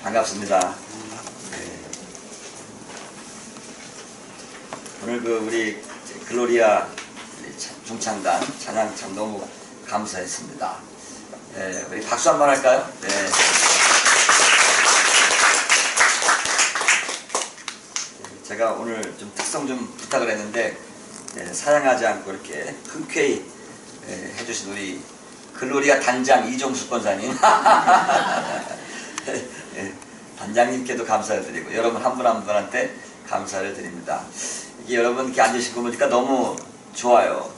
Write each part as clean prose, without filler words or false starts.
반갑습니다. 오늘 우리 글로리아 중창단 찬양 참 너무 감사했습니다. 우리 박수 한번 할까요? 네. 제가 오늘 좀 특성 좀 부탁을 했는데 사양하지 않고 이렇게 흔쾌히 해주신 우리 글로리아 단장 이종수 권사님 단장님께도 감사를 드리고 여러분 한 분 한 분한테 감사를 드립니다. 이게 여러분 이렇게 앉으시고 보니까 너무 좋아요.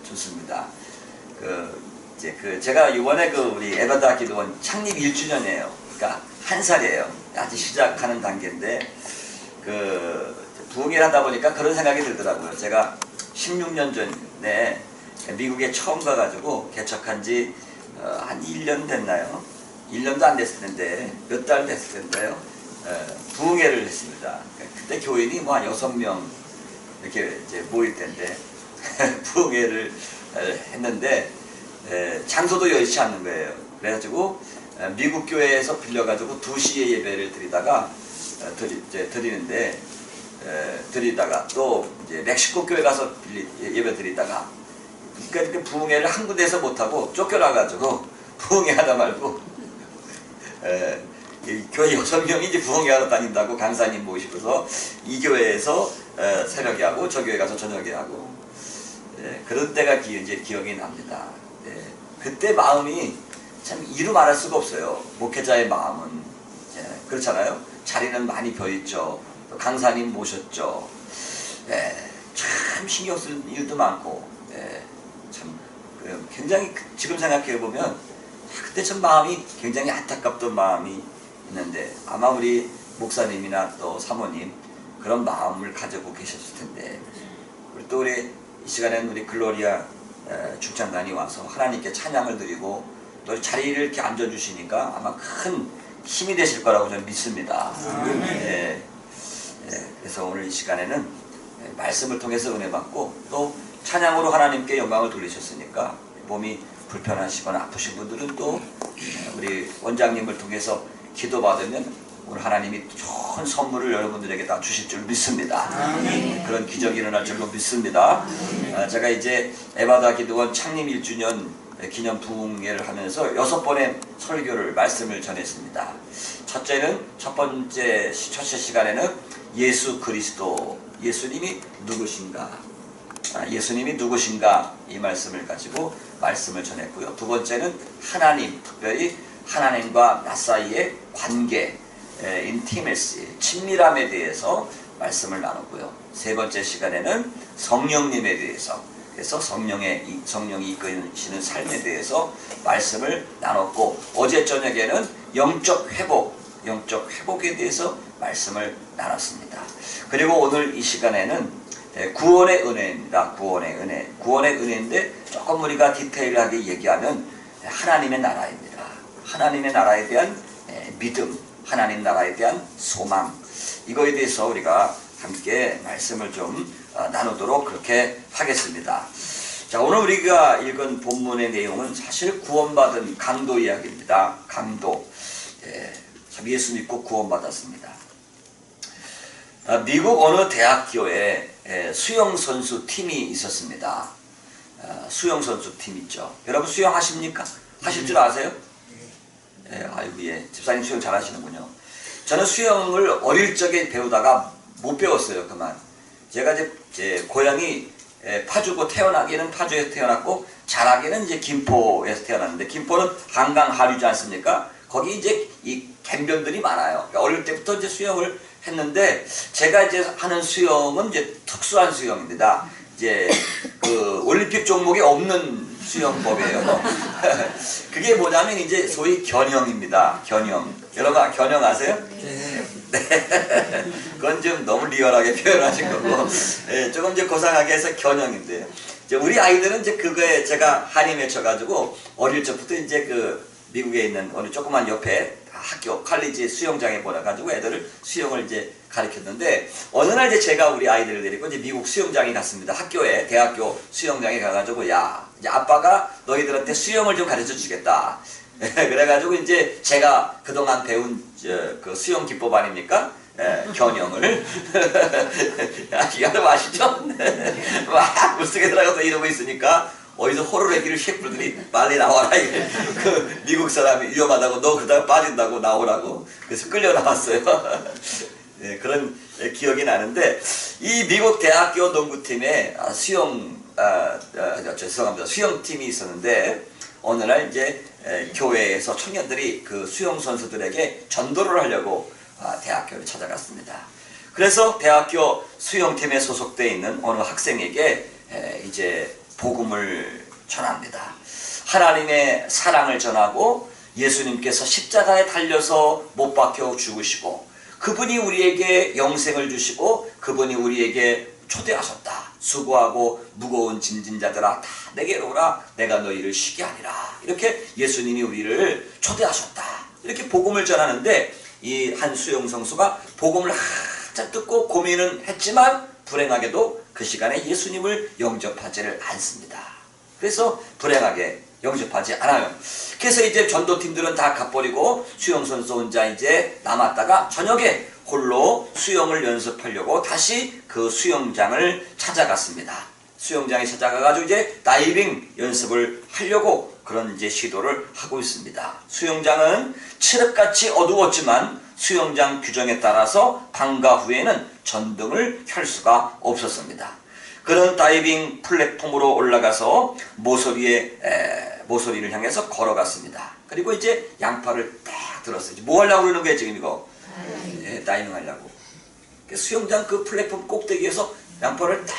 좋습니다. 제가 이번에 우리 에바다 기도원 창립 1주년이에요. 그러니까 한 살이에요. 아직 시작하는 단계인데 부흥회를 하다 보니까 그런 생각이 들더라고요. 제가 16년 전에 미국에 처음 가가지고 개척한 지 한 1년 됐나요? 1년도 안 됐을 텐데 몇 달 됐을 텐데요. 부흥회를 했습니다. 그때 교인이 뭐 한 6명 이렇게 이제 모일 텐데 부흥회를 했는데 장소도 여의치 않는 거예요. 그래가지고 미국 교회에서 빌려가지고 2시에 예배를 드리다가 드리다가 또 이제 멕시코 교회 가서 예배 드리다가 그러니까 부흥회를 한 군데에서 못하고 쫓겨나가지고 부흥회 하다 말고 교회 6명이 이제 부흥회 하러 다닌다고 강사님 모시고서 이 교회에서 새벽에 하고 저 교회 가서 저녁에 하고 그런 때가 이제 기억이 납니다. 그때 마음이 참 이루 말할 수가 없어요. 목회자의 마음은 그렇잖아요. 자리는 많이 비어있죠. 또 강사님 모셨죠. 참 신경 쓸 일도 많고 참 굉장히 지금 생각해보면 그때 참 마음이 굉장히 안타깝던 마음이 있는데 아마 우리 목사님이나 또 사모님 그런 마음을 가지고 계셨을 텐데 또 우리 이 시간에는 우리 글로리아 중창단이 와서 하나님께 찬양을 드리고 또 자리를 이렇게 앉아주시니까 아마 큰 힘이 되실 거라고 저는 믿습니다. 그래서 오늘 이 시간에는 말씀을 통해서 은혜 받고 또 찬양으로 하나님께 영광을 돌리셨으니까 몸이 불편하시거나 아프신 분들은 또 우리 원장님을 통해서 기도받으면 오늘 하나님이 좋은 선물을 여러분들에게 다 주실 줄 믿습니다. 그런 기적이 일어날 줄로 믿습니다. 제가 이제 에바다 기도원 창립 1주년 기념 부흥회를 하면서 6번의 설교를 말씀을 전했습니다. 첫째는 첫 시간에는 예수 그리스도 예수님이 누구신가 이 말씀을 가지고 말씀을 전했고요. 두 번째는 하나님, 특별히 하나님과 나 사이의 관계, 인티메시, 친밀함에 대해서 말씀을 나눴고요. 세 번째 시간에는 성령님에 대해서, 그래서 성령이 이끄시는 삶에 대해서 말씀을 나눴고, 어제 저녁에는 영적 회복에 대해서 말씀을 나눴습니다. 그리고 오늘 이 시간에는 구원의 은혜입니다. 구원의 은혜인데 조금 우리가 디테일하게 얘기하면 하나님의 나라입니다. 하나님의 나라에 대한 믿음, 하나님 나라에 대한 소망, 이거에 대해서 우리가 함께 말씀을 좀 나누도록 그렇게 하겠습니다. 자, 오늘 우리가 읽은 본문의 내용은 사실 구원받은 강도 이야기입니다. 강도. 참 예수 믿고 구원받았습니다. 미국 어느 대학교에 수영선수 팀이 있었습니다. 수영선수 팀 있죠. 여러분 수영하십니까? 하실 줄 아세요? 아이고, 집사님 수영 잘 하시는군요. 저는 수영을 어릴 적에 배우다가 못 배웠어요. 그만. 제가 제 고향이 파주고 태어나기는 파주에서 태어났고 자라기는 이제 김포에서 태어났는데 김포는 한강 하류지 않습니까? 거기 이제 이 갯변들이 많아요. 어릴 때부터 이제 수영을 했는데 제가 이제 하는 수영은 이제 특수한 수영입니다. 이제 올림픽 종목에 없는 수영법이에요. 그게 뭐냐면 이제 소위 견영입니다. 견영. 여러분 견영 아세요? 네. 그건 좀 너무 리얼하게 표현하신 거고, 조금 이제 고상하게 해서 견영인데요. 이제 우리 아이들은 이제 그거에 제가 한이 맺혀가지고 어릴 적부터 이제 미국에 있는 어느 조그만 옆에 학교, 컬리지 수영장에 보내가지고 애들을 수영을 이제 가르쳤는데, 어느 날 이제 제가 우리 아이들을 데리고 이제 미국 수영장에 갔습니다. 학교에, 대학교 수영장에 가가지고, 야, 이제 아빠가 너희들한테 수영을 좀 가르쳐 주겠다. 그래가지고 이제 제가 그동안 배운 그 수영 기법 아닙니까? 견영을 여러분 아시죠? 막 물속에 들어가서 이러고 있으니까 어디서 호루라기를 셰프들이 빨리 나와라. 그 미국 사람이 위험하다고 너 그러다가 빠진다고 나오라고. 그래서 끌려 나왔어요. 네, 그런 기억이 나는데 이 미국 대학교 농구팀에 죄송합니다. 수영팀이 있었는데 어느 날 이제 교회에서 청년들이 그 수영 선수들에게 전도를 하려고 대학교를 찾아갔습니다. 그래서 대학교 수영팀에 소속되어 있는 어느 학생에게 이제 복음을 전합니다. 하나님의 사랑을 전하고 예수님께서 십자가에 달려서 못 박혀 죽으시고 그분이 우리에게 영생을 주시고 그분이 우리에게 초대하셨다. 수고하고 무거운 짐진 자들아 다 내게로 오라. 내가 너희를 쉬게 하리라. 이렇게 예수님이 우리를 초대하셨다. 이렇게 복음을 전하는데 이 한 수영 선수가 복음을 한참 듣고 고민은 했지만 불행하게도 그 시간에 예수님을 영접하지를 않습니다. 그래서 불행하게 영접하지 않아요. 그래서 이제 전도팀들은 다 가버리고 수영 선수 혼자 이제 남았다가 저녁에 홀로 수영을 연습하려고 다시 그 수영장을 찾아갔습니다. 수영장에 찾아가가지고 이제 다이빙 연습을 하려고 그런 이제 시도를 하고 있습니다. 수영장은 칠흑같이 어두웠지만 수영장 규정에 따라서 방과 후에는 전등을 켤 수가 없었습니다. 그런 다이빙 플랫폼으로 올라가서 모서리를 향해서 걸어갔습니다. 그리고 이제 양팔을 딱 들었어요. 뭐 하려고 그러는 거예요 지금 이거? 다이빙 하려고. 수영장 그 플랫폼 꼭대기에서 양팔을 딱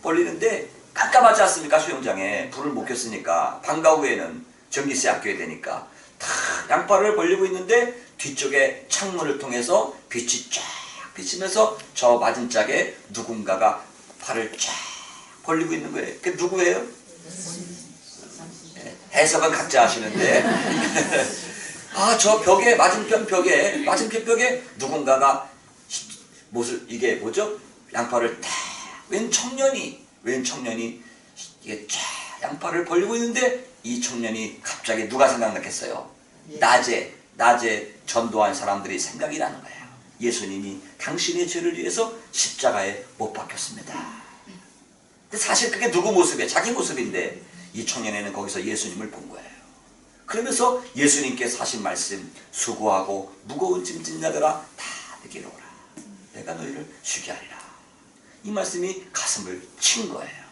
벌리는데 깜깜하지 않습니까? 수영장에 불을 못 켰으니까 방과 후에는 전기세 아껴야 되니까 딱 양팔을 벌리고 있는데 뒤쪽에 창문을 통해서 빛이 쫙 비치면서 저 맞은 짝에 누군가가 팔을 쫙 벌리고 있는 거예요. 그게 누구예요? 해석은 각자 하시는데 저 벽에 맞은편 벽에 누군가가 이게 뭐죠? 양팔을 딱 웬 청년이 이게 쫙 양팔을 벌리고 있는데 이 청년이 갑자기 누가 생각났겠어요? 낮에 전도한 사람들이 생각이 나는 거예요. 예수님이 당신의 죄를 위해서 십자가에 못 박혔습니다. 근데 사실 그게 누구 모습이에요? 자기 모습인데 이 청년에는 거기서 예수님을 본 거예요. 그러면서 예수님께서 하신 말씀, 수고하고 무거운 짐진 자들아 다 내게로 오라. 내가 너희를 쉬게 하리라. 이 말씀이 가슴을 친 거예요.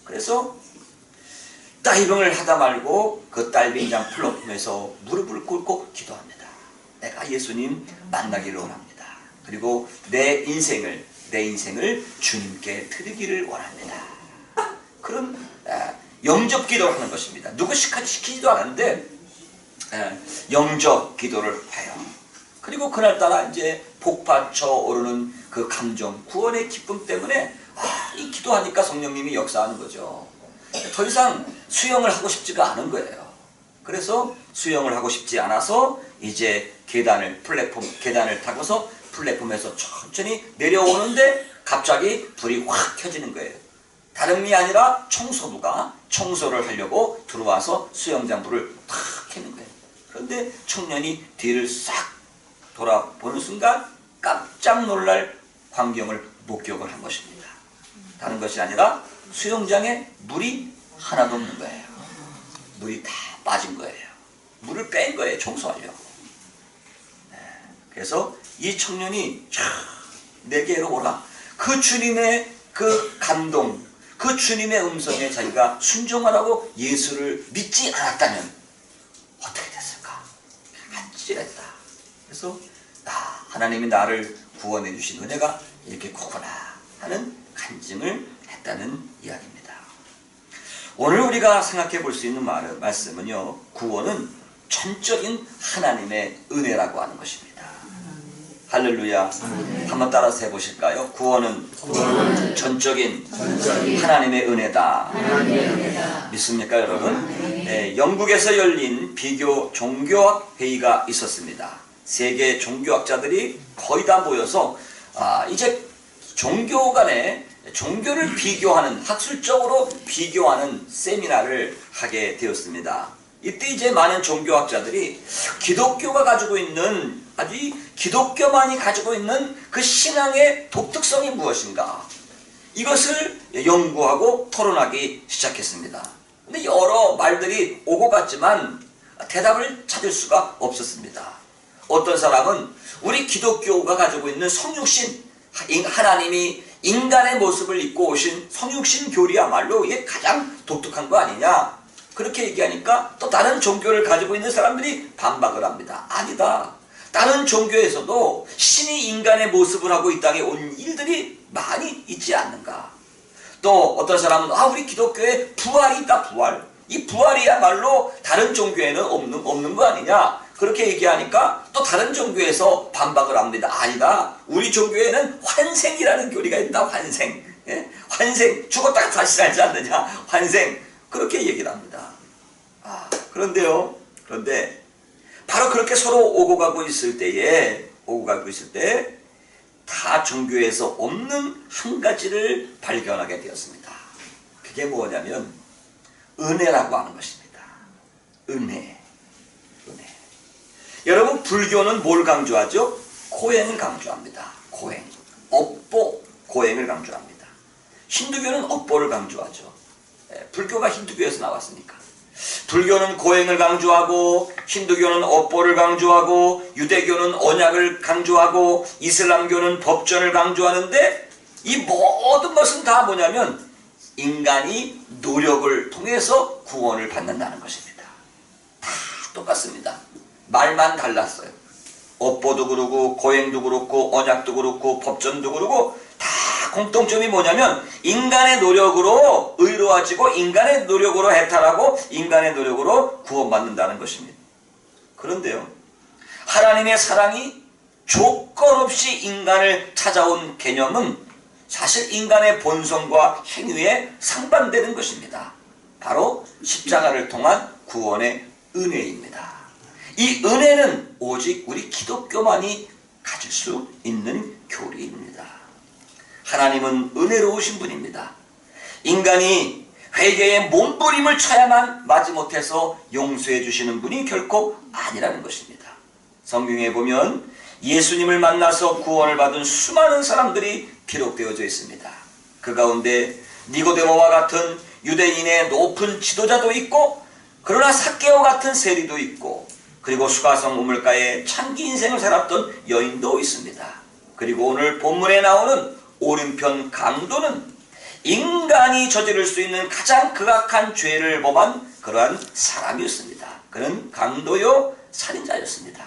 그래서 다이빙을 하다 말고 그 다이빙장 플랫폼에서 무릎을 꿇고 기도합니다. 내가 예수님 만나기를 원합니다. 그리고 내 인생을 주님께 드리기를 원합니다. 그런 영접 기도를 하는 것입니다. 누구 시키지도 않았는데 영접 기도를 해요. 그리고 그날따라 이제 복받쳐 오르는 그 감정, 구원의 기쁨 때문에 이 기도하니까 성령님이 역사하는 거죠. 더 이상 수영을 하고 싶지가 않은 거예요. 그래서 수영을 하고 싶지 않아서 이제 계단을 타고서 플랫폼에서 천천히 내려오는데 갑자기 불이 확 켜지는 거예요. 다름이 아니라 청소부가 청소를 하려고 들어와서 수영장 불을 탁 켜는 거예요. 그런데 청년이 뒤를 싹 돌아보는 순간 깜짝 놀랄 광경을 목격을 한 것입니다. 다른 것이 아니라 수영장에 물이 하나도 없는 거예요. 물이 다 빠진 거예요. 물을 뺀 거예요. 청소하려고. 그래서 이 청년이 내게로 오라. 그 주님의 그 감동, 그 주님의 음성에 자기가 순종하라고 예수를 믿지 않았다면 어떻게 됐을까? 아찔했다. 그래서 하나님이 나를 구원해 주신 은혜가 이렇게 크구나 하는 간증을 했다는 이야기입니다. 오늘 우리가 생각해 볼 수 있는 말씀은요, 구원은 전적인 하나님의 은혜라고 하는 것입니다. 할렐루야. 한번 따라서 해보실까요? 구원은 전적인 하나님의 은혜다. 믿습니까 여러분? 영국에서 열린 비교 종교학 회의가 있었습니다. 세계 종교학자들이 거의 다 모여서 이제 종교 간에 종교를 비교하는, 학술적으로 비교하는 세미나를 하게 되었습니다. 이때 이제 많은 종교학자들이 기독교가 가지고 있는, 아주 기독교만이 가지고 있는 그 신앙의 독특성이 무엇인가, 이것을 연구하고 토론하기 시작했습니다. 근데 여러 말들이 오고 갔지만 대답을 찾을 수가 없었습니다. 어떤 사람은 우리 기독교가 가지고 있는 성육신, 하나님이 인간의 모습을 입고 오신 성육신 교리야말로 이게 가장 독특한 거 아니냐, 그렇게 얘기하니까 또 다른 종교를 가지고 있는 사람들이 반박을 합니다. 아니다. 다른 종교에서도 신이 인간의 모습을 하고 이 땅에 온 일들이 많이 있지 않는가. 또 어떤 사람은 우리 기독교에 부활이 있다, 부활. 이 부활이야말로 다른 종교에는 없는 거 아니냐, 그렇게 얘기하니까 또 다른 종교에서 반박을 합니다. 아니다. 우리 종교에는 환생이라는 교리가 있다. 환생. 예? 환생. 죽었다가 다시 살지 않느냐. 환생. 그렇게 얘기를 합니다. 그런데 바로 그렇게 서로 오고 가고 있을 때 다 종교에서 없는 한 가지를 발견하게 되었습니다. 그게 뭐냐면 은혜라고 하는 것입니다. 은혜. 여러분, 불교는 뭘 강조하죠? 고행을 강조합니다. 고행. 업보, 고행을 강조합니다. 힌두교는 업보를 강조하죠. 불교가 힌두교에서 나왔으니까. 불교는 고행을 강조하고, 힌두교는 업보를 강조하고, 유대교는 언약을 강조하고, 이슬람교는 법전을 강조하는데, 이 모든 것은 다 뭐냐면 인간이 노력을 통해서 구원을 받는다는 것입니다. 다 똑같습니다. 말만 달랐어요. 업보도 그렇고 고행도 그렇고 언약도 그렇고 법전도 그렇고 다 공통점이 뭐냐면 인간의 노력으로 의로워지고 인간의 노력으로 해탈하고 인간의 노력으로 구원받는다는 것입니다. 그런데요, 하나님의 사랑이 조건 없이 인간을 찾아온 개념은 사실 인간의 본성과 행위에 상반되는 것입니다. 바로 십자가를 통한 구원의 은혜입니다. 이 은혜는 오직 우리 기독교만이 가질 수 있는 교리입니다. 하나님은 은혜로우신 분입니다. 인간이 회개의 몸부림을 쳐야만 마지못해서 용서해 주시는 분이 결코 아니라는 것입니다. 성경에 보면 예수님을 만나서 구원을 받은 수많은 사람들이 기록되어져 있습니다. 그 가운데 니고데모와 같은 유대인의 높은 지도자도 있고, 그러나 삭개오 같은 세리도 있고, 그리고 수가성 우물가에 창기 인생을 살았던 여인도 있습니다. 그리고 오늘 본문에 나오는 오른편 강도는 인간이 저지를 수 있는 가장 극악한 죄를 범한 그러한 사람이었습니다. 그는 강도요 살인자였습니다.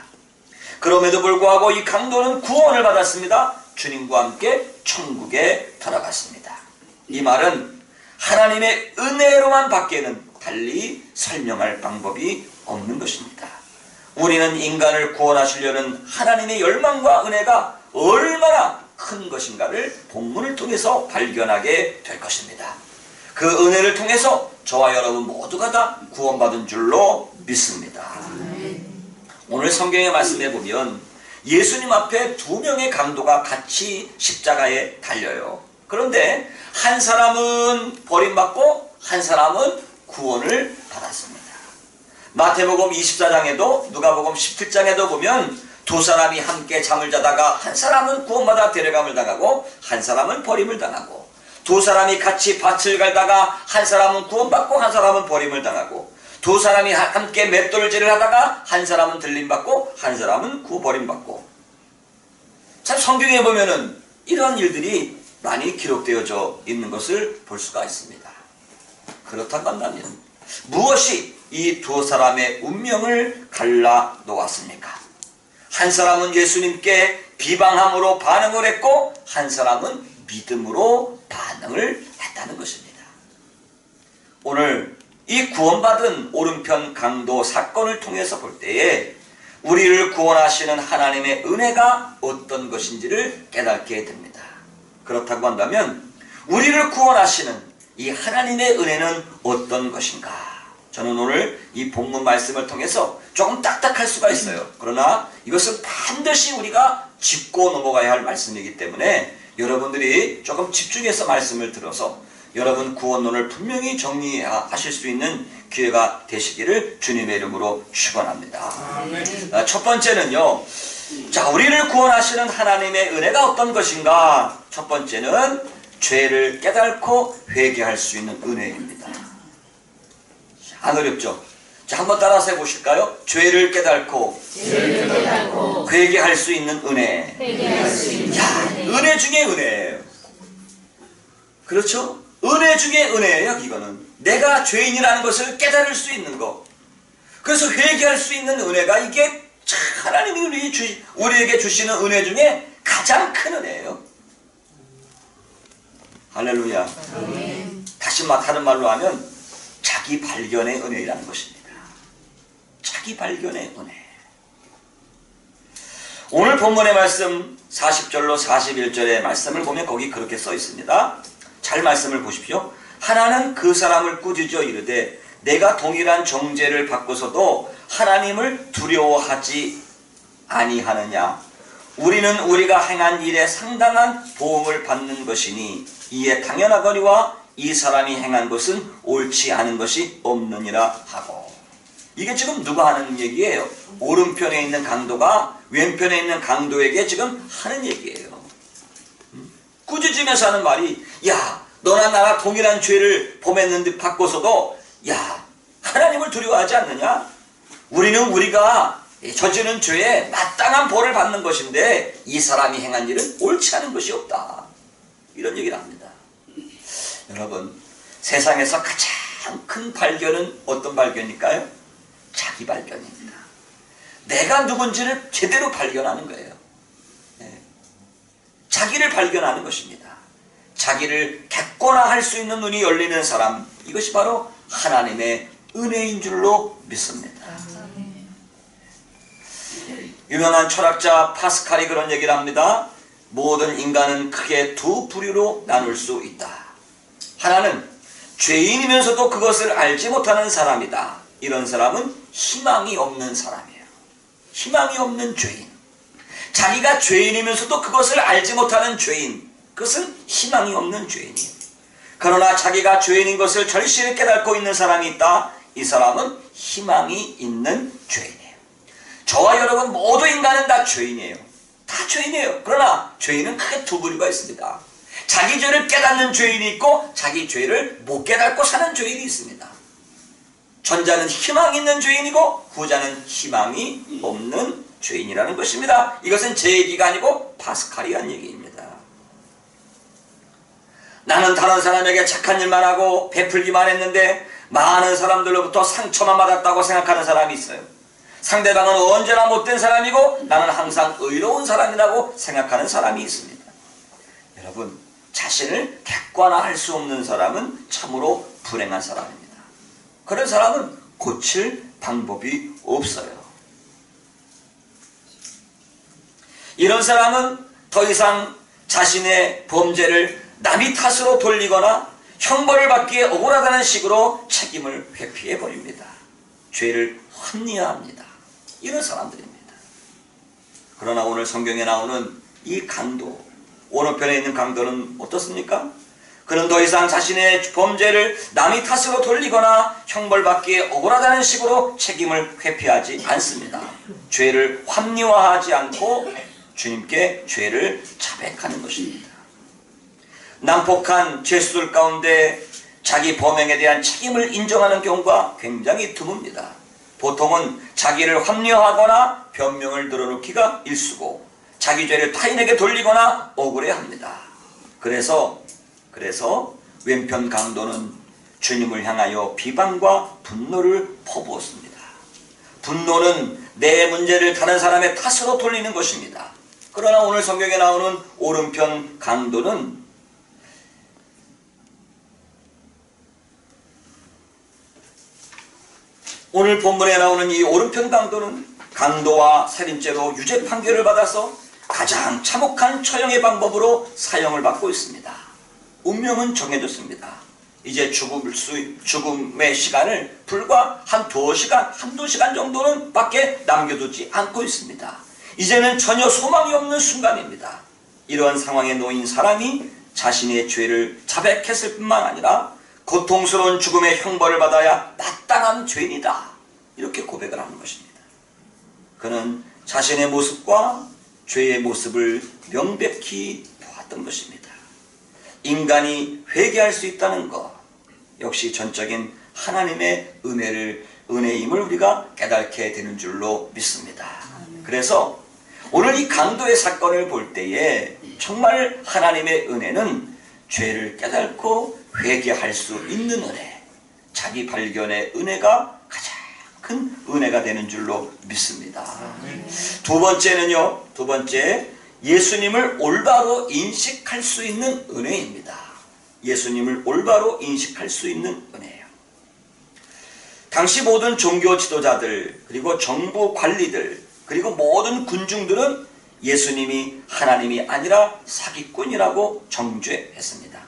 그럼에도 불구하고 이 강도는 구원을 받았습니다. 주님과 함께 천국에 들어갔습니다. 이 말은 하나님의 은혜로만 밖에는 달리 설명할 방법이 없는 것입니다. 우리는 인간을 구원하시려는 하나님의 열망과 은혜가 얼마나 큰 것인가를 본문을 통해서 발견하게 될 것입니다. 그 은혜를 통해서 저와 여러분 모두가 다 구원받은 줄로 믿습니다. 오늘 성경의 말씀에 보면 예수님 앞에 두 명의 강도가 같이 십자가에 달려요. 그런데 한 사람은 버림받고 한 사람은 구원을 받았습니다. 마태복음 24장에도 누가복음 17장에도 보면 두 사람이 함께 잠을 자다가 한 사람은 구원받아 데려감을 당하고 한 사람은 버림을 당하고, 두 사람이 같이 밭을 갈다가 한 사람은 구원받고 한 사람은 버림을 당하고, 두 사람이 함께 맷돌질을 하다가 한 사람은 들림받고 한 사람은 버림받고. 참 성경에 보면은 이러한 일들이 많이 기록되어져 있는 것을 볼 수가 있습니다. 그렇다고 한다면 무엇이 이 두 사람의 운명을 갈라 놓았습니까? 한 사람은 예수님께 비방함으로 반응을 했고 한 사람은 믿음으로 반응을 했다는 것입니다. 오늘 이 구원받은 오른편 강도 사건을 통해서 볼 때에 우리를 구원하시는 하나님의 은혜가 어떤 것인지를 깨닫게 됩니다. 그렇다고 한다면 우리를 구원하시는 이 하나님의 은혜는 어떤 것인가? 저는 오늘 이 본문 말씀을 통해서 조금 딱딱할 수가 있어요. 그러나 이것은 반드시 우리가 짚고 넘어가야 할 말씀이기 때문에 여러분들이 조금 집중해서 말씀을 들어서 여러분 구원론을 분명히 정리하실 수 있는 기회가 되시기를 주님의 이름으로 축원합니다. 첫 번째는요, 자, 우리를 구원하시는 하나님의 은혜가 어떤 것인가? 첫 번째는 죄를 깨닫고 회개할 수 있는 은혜입니다. 안 어렵죠? 자, 한번 따라서 해보실까요? 죄를 깨닫고 회개할 수 있는 은혜. 야, 은혜 중에 은혜예요. 그렇죠? 은혜 중에 은혜예요. 이거는 내가 죄인이라는 것을 깨달을 수 있는 것. 그래서 회개할 수 있는 은혜가 이게 하나님이 우리에게 주시는 은혜 중에 가장 큰 은혜예요. 할렐루야. 다시 다른 말로 하면 자기 발견의 은혜라는 것입니다. 자기 발견의 은혜. 오늘 본문의 말씀 40절로 41절의 말씀을 보면 거기 그렇게 써 있습니다. 잘 말씀을 보십시오. 하나는 그 사람을 꾸짖어 이르되 내가 동일한 정죄를 받고서도 하나님을 두려워하지 아니하느냐. 우리는 우리가 행한 일에 상당한 보응을 받는 것이니 이에 당연하거니와 이 사람이 행한 것은 옳지 않은 것이 없느니라 하고. 이게 지금 누가 하는 얘기예요? 오른편에 있는 강도가 왼편에 있는 강도에게 지금 하는 얘기예요. 꾸짖으면서 하는 말이, 야, 너나 나나 동일한 죄를 범했는데 받고서도 야, 하나님을 두려워하지 않느냐? 우리는 우리가 저지른 죄에 마땅한 벌을 받는 것인데 이 사람이 행한 일은 옳지 않은 것이 없다. 이런 얘기를 합니다. 여러분, 세상에서 가장 큰 발견은 어떤 발견일까요? 자기 발견입니다. 내가 누군지를 제대로 발견하는 거예요. 자기를 발견하는 것입니다. 자기를 객관화할 수 있는 눈이 열리는 사람, 이것이 바로 하나님의 은혜인 줄로 믿습니다. 유명한 철학자 파스칼이 그런 얘기를 합니다. 모든 인간은 크게 두 부류로 나눌 수 있다. 하나는 죄인이면서도 그것을 알지 못하는 사람이다. 이런 사람은 희망이 없는 사람이에요. 희망이 없는 죄인. 자기가 죄인이면서도 그것을 알지 못하는 죄인, 그것은 희망이 없는 죄인이에요. 그러나 자기가 죄인인 것을 절실히 깨닫고 있는 사람이 있다. 이 사람은 희망이 있는 죄인이에요. 저와 여러분 모두 인간은 다 죄인이에요. 다 죄인이에요. 그러나 죄인은 크게 두 부류가 있습니다. 자기 죄를 깨닫는 죄인이 있고 자기 죄를 못 깨닫고 사는 죄인이 있습니다. 전자는 희망이 있는 죄인이고 후자는 희망이 없는 죄인이라는 것입니다. 이것은 제 얘기가 아니고 파스칼이 한 얘기입니다. 나는 다른 사람에게 착한 일만 하고 베풀기만 했는데 많은 사람들로부터 상처만 받았다고 생각하는 사람이 있어요. 상대방은 언제나 못된 사람이고 나는 항상 의로운 사람이라고 생각하는 사람이 있습니다. 여러분, 자신을 객관화할 수 없는 사람은 참으로 불행한 사람입니다. 그런 사람은 고칠 방법이 없어요. 이런 사람은 더 이상 자신의 범죄를 남이 탓으로 돌리거나 형벌을 받기에 억울하다는 식으로 책임을 회피해버립니다. 죄를 합리화합니다. 이런 사람들입니다. 그러나 오늘 성경에 나오는 이 강도, 오른편에 있는 강도는 어떻습니까? 그는 더 이상 자신의 범죄를 남이 탓으로 돌리거나 형벌받기에 억울하다는 식으로 책임을 회피하지 않습니다. 죄를 합리화하지 않고 주님께 죄를 자백하는 것입니다. 난폭한 죄수들 가운데 자기 범행에 대한 책임을 인정하는 경우가 굉장히 드뭅니다. 보통은 자기를 합리화하거나 변명을 늘어놓기가 일쑤고 자기 죄를 타인에게 돌리거나 억울해합니다. 그래서 왼편 강도는 주님을 향하여 비방과 분노를 퍼부었습니다. 분노는 내 문제를 다른 사람의 탓으로 돌리는 것입니다. 그러나 오늘 성경에 나오는 오른편 강도는 오늘 본문에 나오는 이 오른편 강도는 강도와 살인죄로 유죄 판결을 받아서 가장 참혹한 처형의 방법으로 사형을 받고 있습니다. 운명은 정해졌습니다. 이제 죽음의 시간을 불과 한두 시간 정도는 밖에 남겨두지 않고 있습니다. 이제는 전혀 소망이 없는 순간입니다. 이러한 상황에 놓인 사람이 자신의 죄를 자백했을 뿐만 아니라 고통스러운 죽음의 형벌을 받아야 마땅한 죄인이다. 이렇게 고백을 하는 것입니다. 그는 자신의 모습과 죄의 모습을 명백히 보았던 것입니다. 인간이 회개할 수 있다는 것, 역시 전적인 하나님의 은혜임을 우리가 깨닫게 되는 줄로 믿습니다. 그래서 오늘 이 강도의 사건을 볼 때에 정말 하나님의 은혜는 죄를 깨닫고 회개할 수 있는 은혜, 자기 발견의 은혜가 가장 큰 은혜가 되는 줄로 믿습니다. 두 번째, 예수님을 올바로 인식할 수 있는 은혜입니다. 예수님을 올바로 인식할 수 있는 은혜예요. 당시 모든 종교 지도자들, 그리고 정부 관리들, 그리고 모든 군중들은 예수님이 하나님이 아니라 사기꾼이라고 정죄했습니다.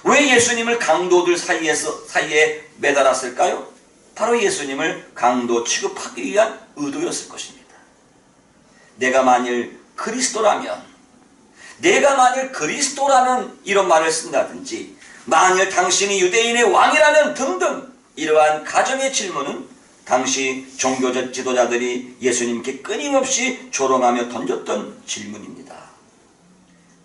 왜 예수님을 강도들 사이에 매달았을까요? 바로 예수님을 강도 취급하기 위한 의도였을 것입니다. 내가 만일 그리스도라면 이런 말을 쓴다든지, 만일 당신이 유대인의 왕이라면 등등, 이러한 가정의 질문은 당시 종교 지도자들이 예수님께 끊임없이 조롱하며 던졌던 질문입니다.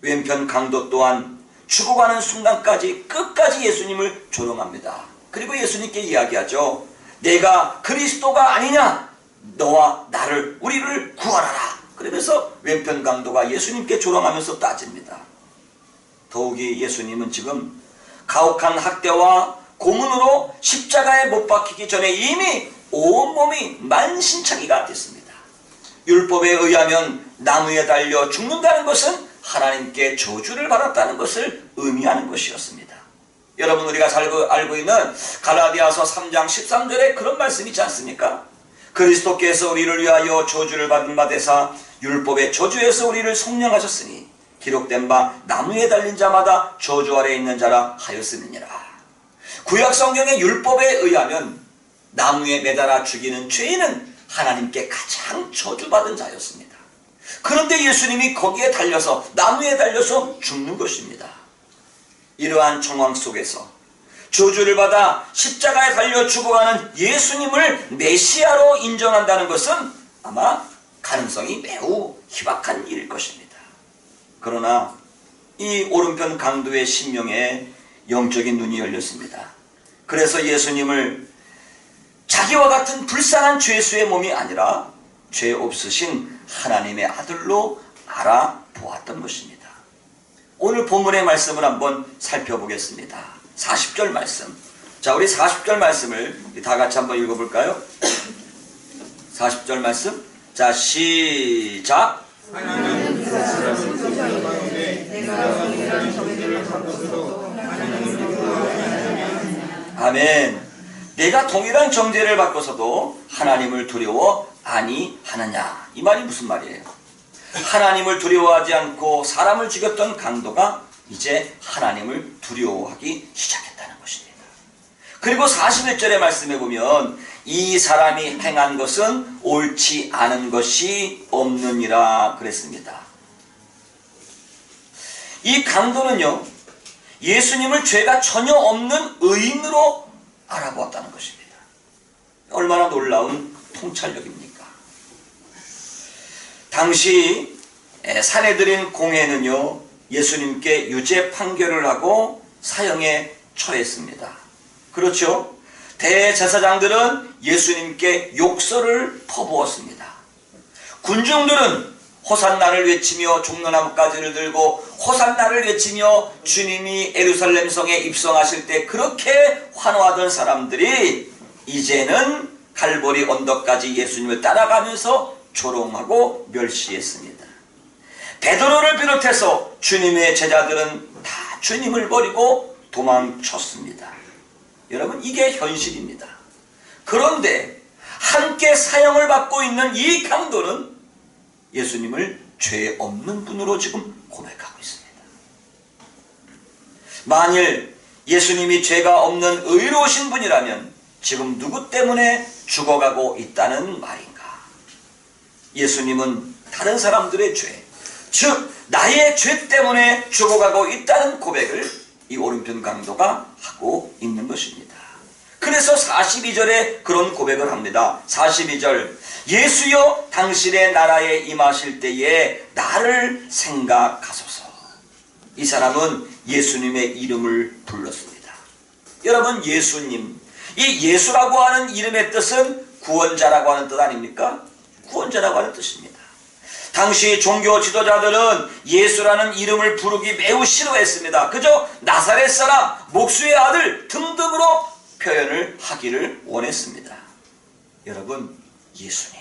왼편 강도 또한 죽어가는 순간까지 끝까지 예수님을 조롱합니다. 그리고 예수님께 이야기하죠. 내가 그리스도가 아니냐? 너와 나를, 우리를 구하라라. 그러면서 왼편 강도가 예수님께 조롱하면서 따집니다. 더욱이 예수님은 지금 가혹한 학대와 고문으로 십자가에 못 박히기 전에 이미 온몸이 만신창이가 됐습니다. 율법에 의하면 나무에 달려 죽는다는 것은 하나님께 저주를 받았다는 것을 의미하는 것이었습니다. 여러분, 우리가 잘 알고 있는 갈라디아서 3장 13절에 그런 말씀이 있지 않습니까? 그리스도께서 우리를 위하여 저주를 받은 바 되사 율법의 저주에서 우리를 속량하셨으니 기록된 바 나무에 달린 자마다 저주 아래 있는 자라 하였음이니라. 구약 성경의 율법에 의하면 나무에 매달아 죽이는 죄인은 하나님께 가장 저주받은 자였습니다. 그런데 예수님이 거기에 달려서, 나무에 달려서 죽는 것입니다. 이러한 정황 속에서 저주를 받아 십자가에 달려 죽어가는 예수님을 메시아로 인정한다는 것은 아마 가능성이 매우 희박한 일일 것입니다. 그러나 이 오른편 강도의 심령에 영적인 눈이 열렸습니다. 그래서 예수님을 자기와 같은 불쌍한 죄수의 몸이 아니라 죄 없으신 하나님의 아들로 알아보았던 것입니다. 오늘 본문의 말씀을 한번 살펴보겠습니다. 40절 말씀. 자, 우리 40절 말씀을 다 같이 한번 읽어볼까요? 40절 말씀. 자, 시작. 아멘. 내가 동일한 정죄를 받고서도 하나님을 두려워 아니하느냐. 이 말이 무슨 말이에요? 하나님을 두려워하지 않고 사람을 죽였던 강도가 이제 하나님을 두려워하기 시작했다는 것입니다. 그리고 41절의 말씀에 보면 이 사람이 행한 것은 옳지 않은 것이 없느니라 그랬습니다. 이 강도는요, 예수님을 죄가 전혀 없는 의인으로 알아보았다는 것입니다. 얼마나 놀라운 통찰력입니까? 당시 사내들인 공회는요, 예수님께 유죄 판결을 하고 사형에 처했습니다. 그렇죠? 대제사장들은 예수님께 욕설을 퍼부었습니다. 군중들은 호산나를 외치며 종려나무가지를 들고 호산나를 외치며 주님이 예루살렘 성에 입성하실 때 그렇게 환호하던 사람들이 이제는 갈보리 언덕까지 예수님을 따라가면서 조롱하고 멸시했습니다. 베드로를 비롯해서 주님의 제자들은 다 주님을 버리고 도망쳤습니다. 여러분, 이게 현실입니다. 그런데 함께 사형을 받고 있는 이 강도는 예수님을 죄 없는 분으로 지금 고백하고 있습니다. 만일 예수님이 죄가 없는 의로우신 분이라면 지금 누구 때문에 죽어가고 있다는 말인가? 예수님은 다른 사람들의 죄, 즉 나의 죄 때문에 죽어가고 있다는 고백을 이 오른편 강도가 하고 있는 것입니다. 그래서 42절에 그런 고백을 합니다. 42절, 예수여 당신의 나라에 임하실 때에 나를 생각하소서. 이 사람은 예수님의 이름을 불렀습니다. 여러분, 예수님, 이 예수라고 하는 이름의 뜻은 구원자라고 하는 뜻 아닙니까? 구원자라고 하는 뜻입니다. 당시 종교 지도자들은 예수라는 이름을 부르기 매우 싫어했습니다. 그저 나사렛 사람, 목수의 아들 등등으로 표현을 하기를 원했습니다. 여러분, 예수님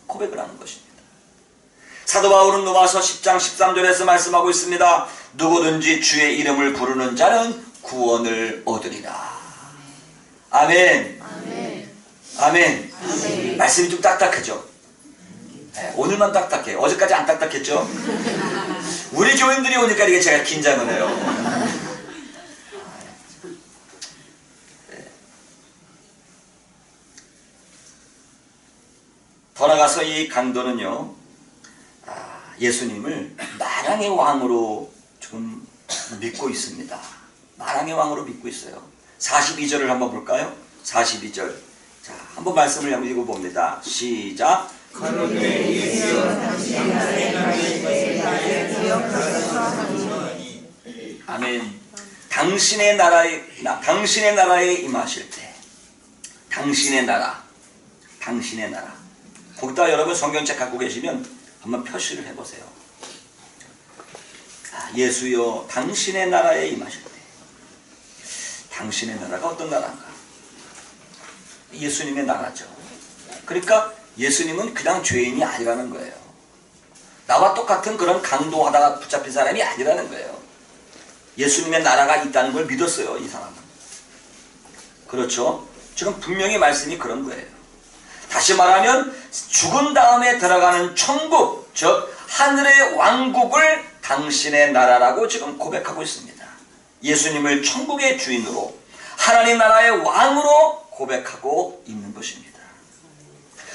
고백을 하는 것입니다. 사도 바울은 로마서 10장 13절에서 말씀하고 있습니다. 누구든지 주의 이름을 부르는 자는 구원을 얻으리라. 아멘. 아멘. 아멘. 아멘. 말씀이 좀 딱딱하죠? 네, 오늘만 딱딱해. 어제까지 안 딱딱했죠? 우리 교인들이 오니까 이게 제가 긴장을 해요. 더 나가서 이 강도는요, 예수님을 만왕의 왕으로 좀 믿고 있습니다. 만왕의 왕으로 믿고 있어요. 42절을 한번 볼까요? 42절. 자, 한번 말씀을 한번 읽어봅니다. 시작. 아멘. 당신의 나라에 임하실 때, 당신의 나라. 거기다 여러분 성경책 갖고 계시면 한번 표시를 해보세요. 예수여 당신의 나라에 임하실 때, 당신의 나라가 어떤 나라인가? 예수님의 나라죠. 그러니까 예수님은 그냥 죄인이 아니라는 거예요. 나와 똑같은 그런 강도하다가 붙잡힌 사람이 아니라는 거예요. 예수님의 나라가 있다는 걸 믿었어요, 이 사람은. 그렇죠? 지금 분명히 말씀이 그런 거예요. 다시 말하면 죽은 다음에 들어가는 천국, 즉 하늘의 왕국을 당신의 나라라고 지금 고백하고 있습니다. 예수님을 천국의 주인으로, 하나님 나라의 왕으로 고백하고 있는 것입니다.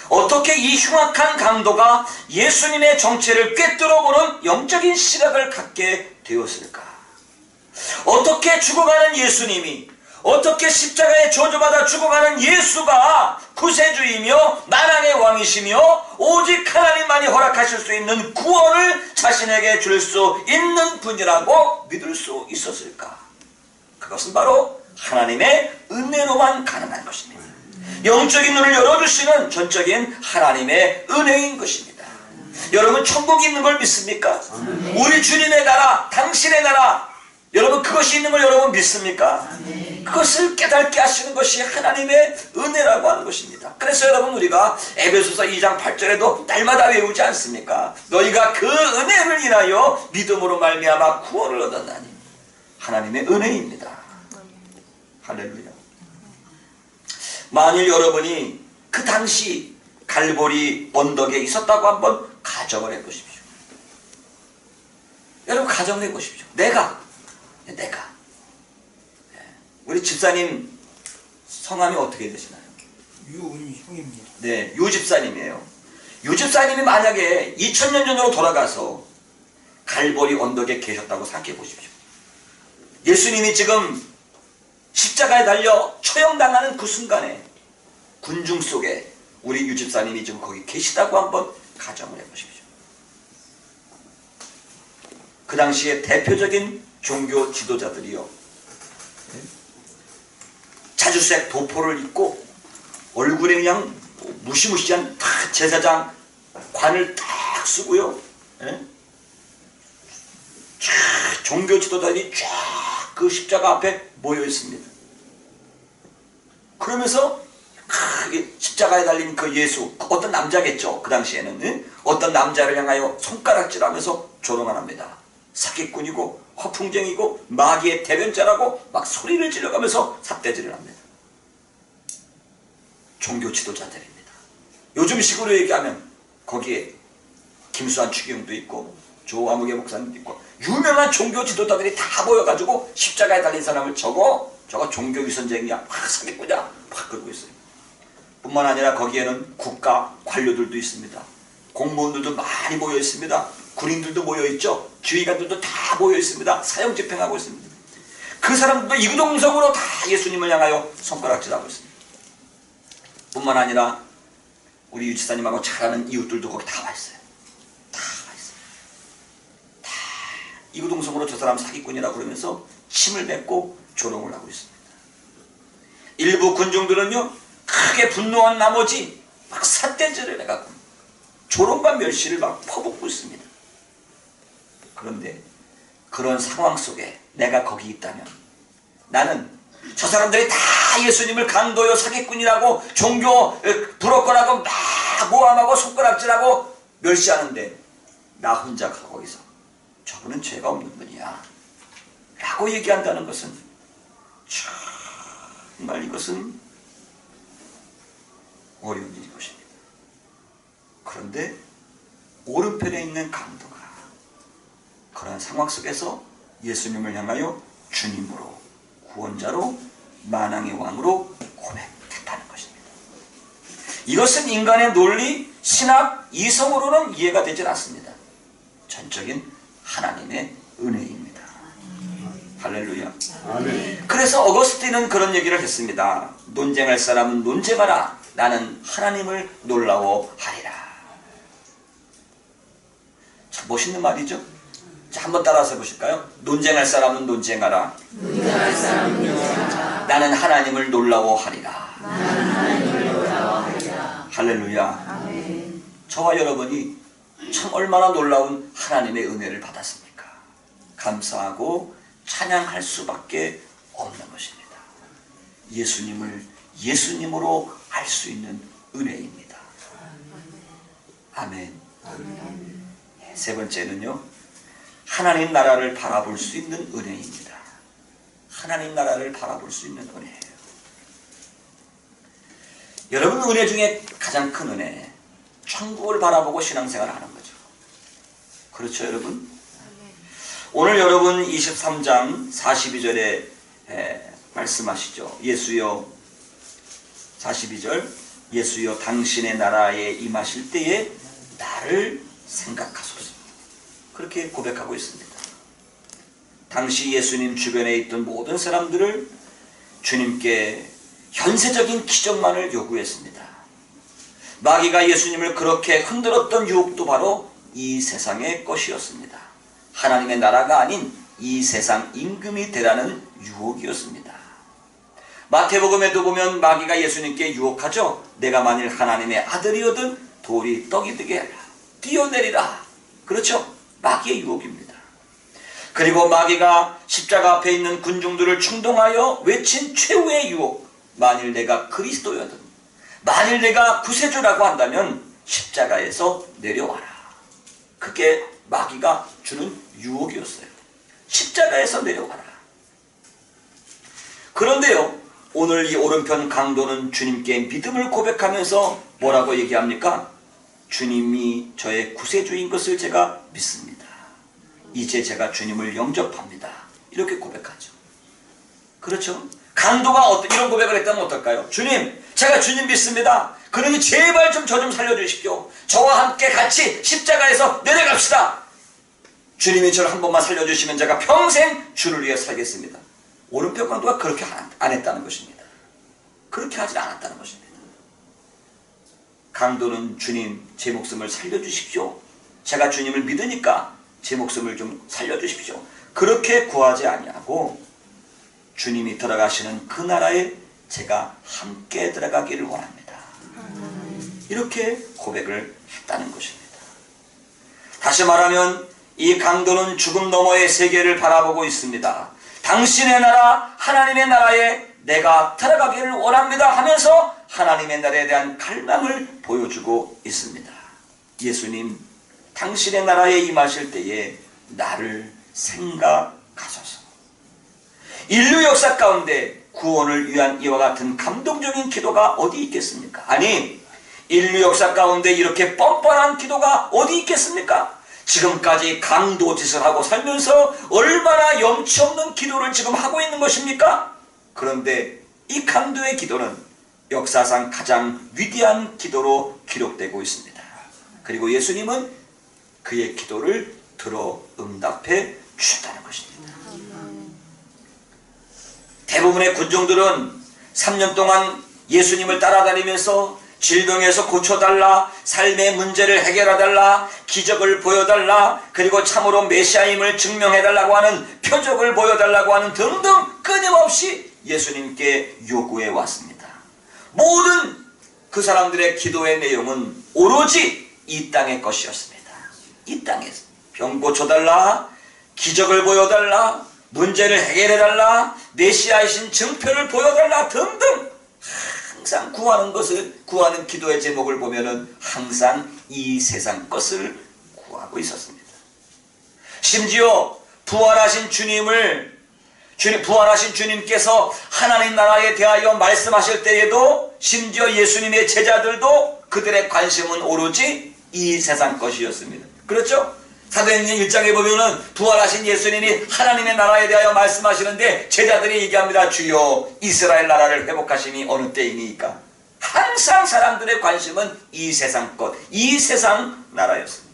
어떻게 이 흉악한 강도가 예수님의 정체를 꿰뚫어보는 영적인 시각을 갖게 되었을까? 어떻게 죽어가는 예수님이, 어떻게 십자가에 저주받아 죽어가는 예수가 구세주이며 만왕의 왕이시며 오직 하나님만이 허락하실 수 있는 구원을 자신에게 줄 수 있는 분이라고 믿을 수 있었을까? 그것은 바로 하나님의 은혜로만 가능한 것입니다. 영적인 눈을 열어주시는 전적인 하나님의 은혜인 것입니다. 여러분, 천국이 있는 걸 믿습니까? 우리 주님의 나라, 당신의 나라, 여러분 그것이 있는 걸 여러분 믿습니까? 그것을 깨닫게 하시는 것이 하나님의 은혜라고 하는 것입니다. 그래서 여러분, 우리가 에베소서 2장 8절에도 날마다 외우지 않습니까? 너희가 그 은혜를 인하여 믿음으로 말미암아 구원을 얻었나니. 하나님의 은혜입니다. 할렐루야. 만일 여러분이 그 당시 갈보리 언덕에 있었다고 한번 가정을 해보십시오. 여러분 가정을 해보십시오. 내가 우리 집사님 성함이 어떻게 되시나요? 유은형입니다. 네, 유 집사님이에요. 유 집사님이 만약에 2000년 전으로 돌아가서 갈보리 언덕에 계셨다고 생각해 보십시오. 예수님이 지금 십자가에 달려 처형당하는 그 순간에 군중 속에 우리 유 집사님이 지금 거기 계시다고 한번 가정을 해보십시오. 그 당시에 대표적인 종교 지도자들이요, 자주색 도포를 입고 얼굴에 그냥 무시무시한 제사장 관을 딱 쓰고요, 종교 지도자들이 쫙 그 십자가 앞에 모여 있습니다. 그러면서 십자가에 달린 그 예수, 어떤 남자겠죠. 그 당시에는 어떤 남자를 향하여 손가락질하면서 조롱을 합니다. 사기꾼이고 허풍쟁이고 마귀의 대변자라고 막 소리를 질러가면서 삿대질을 합니다. 종교 지도자들입니다. 요즘 식으로 얘기하면 거기에 김수환 추기경도 있고 조아무개 목사님도 있고 유명한 종교 지도자들이 다 모여가지고 십자가에 달린 사람을 저거 종교 위선쟁이야, 사기꾼이야 막 그러고 있어요. 뿐만 아니라 거기에는 국가 관료들도 있습니다. 공무원들도 많이 모여 있습니다. 군인들도 모여있죠. 지휘관들도 다 모여있습니다. 사형 집행하고 있습니다. 그 사람들도 이구동성으로 다 예수님을 향하여 손가락질하고 있습니다. 뿐만 아니라 우리 유치사님하고 잘 아는 이웃들도 거기 다 와 있어요. 다 와 있어요. 다 이구동성으로 저 사람 사기꾼이라고 그러면서 침을 뱉고 조롱을 하고 있습니다. 일부 군중들은요, 크게 분노한 나머지 막 삿대질을 해갖고 조롱과 멸시를 막 퍼붓고 있습니다. 그런데 그런 상황 속에 내가 거기 있다면 나는 저 사람들이 다 예수님을 강도요 사기꾼이라고 종교 부럽거라고 막 모함하고 손가락질하고 멸시하는데 나 혼자 거기서 저분은 죄가 없는 분이야 라고 얘기한다는 것은 정말 이것은 어려운 일인 것입니다. 그런데 오른편에 있는 강도가 그런 상황 속에서 예수님을 향하여 주님으로 구원자로 만왕의 왕으로 고백했다는 것입니다. 이것은 인간의 논리, 신학, 이성으로는 이해가 되질 않습니다. 전적인 하나님의 은혜입니다. 할렐루야. 아멘. 그래서 어거스틴은 그런 얘기를 했습니다. 논쟁할 사람은 논쟁하라. 나는 하나님을 놀라워하리라. 참 멋있는 말이죠. 자, 한번 따라서 해보실까요? 논쟁할 사람은 논쟁하라. 논쟁할 사람은 논쟁하라. 나는 하나님을 놀라워하리라. 나는 하나님을 놀라워하리라. 할렐루야. 아멘. 저와 여러분이 참 얼마나 놀라운 하나님의 은혜를 받았습니까? 감사하고 찬양할 수밖에 없는 것입니다. 예수님을 예수님으로 알 수 있는 은혜입니다. 아멘. 세 번째는요, 하나님 나라를 바라볼 수 있는 은혜입니다. 하나님 나라를 바라볼 수 있는 은혜예요. 여러분, 은혜 중에 가장 큰 은혜, 천국을 바라보고 신앙생활을 하는 거죠. 그렇죠, 여러분? 오늘 여러분 23장 42절에 말씀하시죠. 예수여, 42절, 예수여 당신의 나라에 임하실 때에 나를 생각하소서. 그렇게 고백하고 있습니다. 당시 예수님 주변에 있던 모든 사람들을 주님께 현세적인 기적만을 요구했습니다. 마귀가 예수님을 그렇게 흔들었던 유혹도 바로 이 세상의 것이었습니다. 하나님의 나라가 아닌 이 세상 임금이 되라는 유혹이었습니다. 마태복음에도 보면 마귀가 예수님께 유혹하죠. 내가 만일 하나님의 아들이거든 돌이 떡이 되게 하라. 뛰어내리라. 그렇죠? 마귀의 유혹입니다. 그리고 마귀가 십자가 앞에 있는 군중들을 충동하여 외친 최후의 유혹. 만일 내가 그리스도여든, 만일 내가 구세주라고 한다면 십자가에서 내려와라. 그게 마귀가 주는 유혹이었어요. 십자가에서 내려와라. 그런데요, 오늘 이 오른편 강도는 주님께 믿음을 고백하면서 뭐라고 얘기합니까? 주님이 저의 구세주인 것을 제가 믿습니다. 이제 제가 주님을 영접합니다. 이렇게 고백하죠. 그렇죠? 강도가 이런 고백을 했다면 어떨까요? 주님, 제가 주님 믿습니다. 그러니 제발 좀 저 좀 살려주십시오. 저와 함께 같이 십자가에서 내려갑시다. 주님이 저를 한 번만 살려주시면 제가 평생 주를 위해 살겠습니다. 오른편 강도가 그렇게 안 했다는 것입니다. 그렇게 하지 않았다는 것입니다. 강도는 주님, 제 목숨을 살려주십시오. 제가 주님을 믿으니까 제 목숨을 좀 살려주십시오. 그렇게 구하지 아니하고 주님이 들어가시는 그 나라에 제가 함께 들어가기를 원합니다. 이렇게 고백을 했다는 것입니다. 다시 말하면 이 강도는 죽음 너머의 세계를 바라보고 있습니다. 당신의 나라, 하나님의 나라에 내가 들어가기를 원합니다 하면서 하나님의 나라에 대한 갈망을 보여주고 있습니다. 예수님, 당신의 나라에 임하실 때에 나를 생각하소서. 인류 역사 가운데 구원을 위한 이와 같은 감동적인 기도가 어디 있겠습니까? 아니, 인류 역사 가운데 이렇게 뻔뻔한 기도가 어디 있겠습니까? 지금까지 강도 짓을 하고 살면서 얼마나 염치 없는 기도를 지금 하고 있는 것입니까? 그런데 이 강도의 기도는 역사상 가장 위대한 기도로 기록되고 있습니다. 그리고 예수님은 그의 기도를 들어 응답해 주셨다는 것입니다. 대부분의 군중들은 3년 동안 예수님을 따라다니면서 질병에서 고쳐달라, 삶의 문제를 해결해달라, 기적을 보여달라, 그리고 참으로 메시아임을 증명해달라고 하는 표적을 보여달라고 하는 등등 끊임없이 예수님께 요구해 왔습니다. 모든 그 사람들의 기도의 내용은 오로지 이 땅의 것이었습니다. 이 땅에서 병 고쳐달라, 기적을 보여달라, 문제를 해결해달라, 메시아이신 증표를 보여달라 등등 항상 구하는 기도의 제목을 보면은 항상 이 세상 것을 구하고 있었습니다. 심지어 부활하신 주님께서 하나님 나라에 대하여 말씀하실 때에도 심지어 예수님의 제자들도 그들의 관심은 오로지 이 세상 것이었습니다. 그렇죠? 사도행전 1장에 보면은 부활하신 예수님이 하나님의 나라에 대하여 말씀하시는데 제자들이 얘기합니다. 주여 이스라엘 나라를 회복하심이 어느 때이니까. 항상 사람들의 관심은 이 세상 것, 이 세상 나라였습니다.